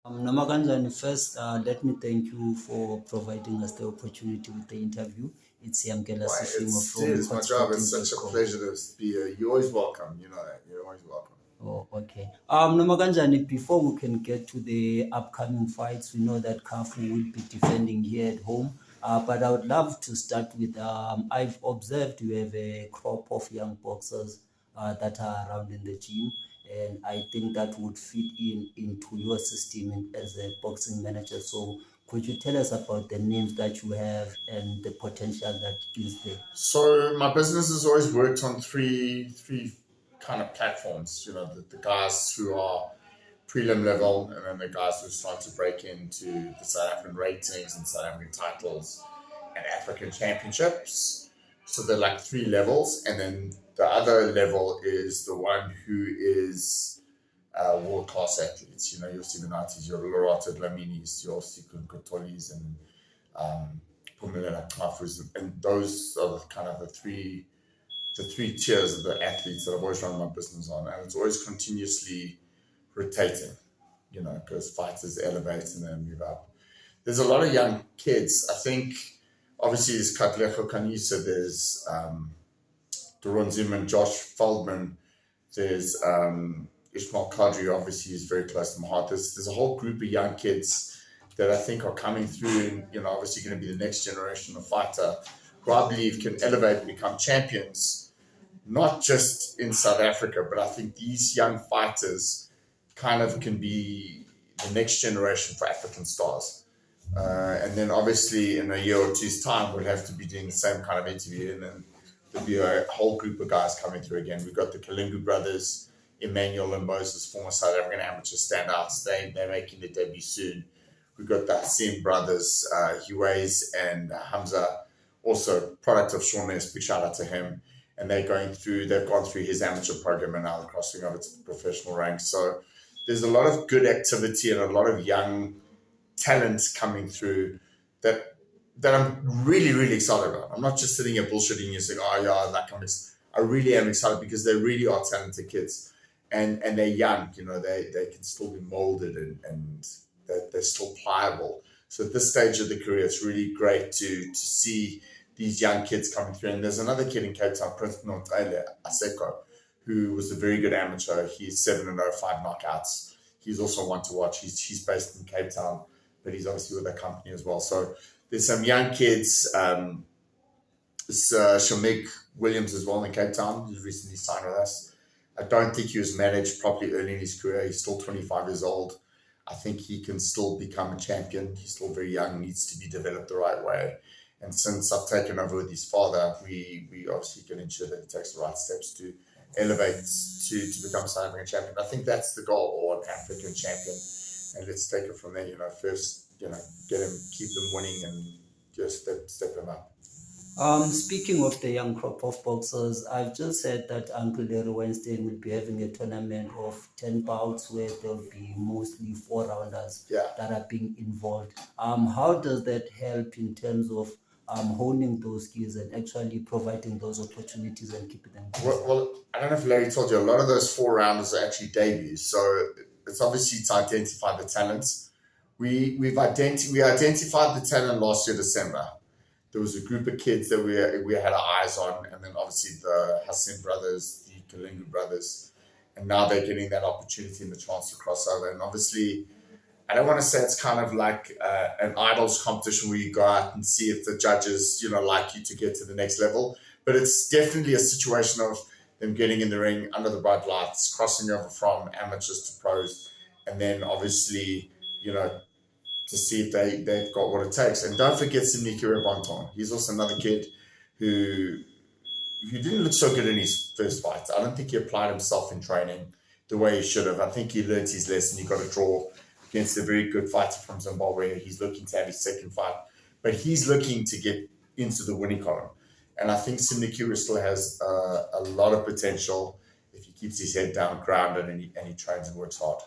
Nomakanjani, first, let me thank you for providing us the opportunity with the interview. It's Yamkela Why? Sifimo Dude, from it's my job. It's such a hotsporting.com. pleasure to be here. You're always welcome. You know that. You're always welcome. Oh, okay. Nomakanjani, before we can get to the upcoming fights, we know that Kafu will be defending here at home. But I would love to start with I've observed you have a crop of young boxers that are around in the gym, and I think that would fit into your system as a boxing manager. So, could you tell us about the names that you have and the potential that is there? So my business has always worked on three kind of platforms. You know, the guys who are prelim level, and then the guys who start to break into the South African ratings and South African titles and African championships. So they're like three levels, and then the other level is the one who is world class athletes. You know, your Sigonatis, your Lorata Dlaminis, your Sikun Kotolis, and Pumela Kafus, and those are kind of the three tiers of the athletes that I've always run my business on, and it's always continuously rotating. You know, because fighters elevate and then move up. There's a lot of young kids. I think obviously there's Katlego Kanisa, there's Doron Zimmerman, Josh Feldman, there's Ishmael Kadri, obviously is very close to my heart. There's a whole group of young kids that I think are coming through and, you know, obviously going to be the next generation of fighter who I believe can elevate and become champions, not just in South Africa, but I think these young fighters kind of can be the next generation for African stars. And then obviously in a year or two's time, we'll have to be doing the same kind of interview. And then there'll be a whole group of guys coming through again. We've got the Kalingu brothers, Emmanuel and Moses, former South African amateur standouts. They're making their debut soon. We've got the Hassim brothers, Huways and Hamza, also product of Sean Ness. Big shout out to him. And they've gone through his amateur program and now they're crossing over to the professional ranks. So there's a lot of good activity and a lot of young talents coming through that I'm really, really excited about. I'm not just sitting here bullshitting you saying, oh yeah, that comes. I really am excited because they really are talented kids. And they're young, you know, they can still be molded and they're still pliable. So at this stage of the career, it's really great to see these young kids coming through. And there's another kid in Cape Town, Princeton Nontaile Aseko, who was a very good amateur. He's 7-0, 5 knockouts. He's also one to watch. He's based in Cape Town, but he's obviously with a company as well. So there's some young kids. Shamik Williams as well in Cape Town, who's recently signed with us. I don't think he was managed properly early in his career. He's still 25 years old. I think he can still become a champion. He's still very young, needs to be developed the right way. And since I've taken over with his father, we obviously can ensure that he takes the right steps to elevate to become a South African champion. I think that's the goal, or an African champion. And let's take it from there. You know, first, you know, get him, keep them winning, and just step them up. Speaking of the young crop of boxers, I've just heard that Uncle Larry Weinstein will be having a tournament of 10 bouts where there'll be mostly four rounders Yeah. that are being involved. How does that help in terms of honing those skills and actually providing those opportunities and keeping them busy? Well, I don't know if Larry told you, a lot of those four rounders are actually debuts. So it's obviously to identify the talents. We identified the talent last year, December. There was a group of kids that we had our eyes on, and then obviously the Hassan brothers, the Kalingu brothers, and now they're getting that opportunity and the chance to cross over. And obviously, I don't want to say it's kind of like an idols competition where you go out and see if the judges, you know, like you to get to the next level. But it's definitely a situation of them getting in the ring under the bright lights, crossing over from amateurs to pros, and then obviously, you know, to see if they've got what it takes. And don't forget Simniki Rebonton. He's also another kid who didn't look so good in his first fight. I don't think he applied himself in training the way he should have. I think he learned his lesson. He got a draw against a very good fighter from Zimbabwe. He's looking to have his second fight, but he's looking to get into the winning column. And I think Simnikura still has a lot of potential if he keeps his head down, grounded, and he trains and works hard.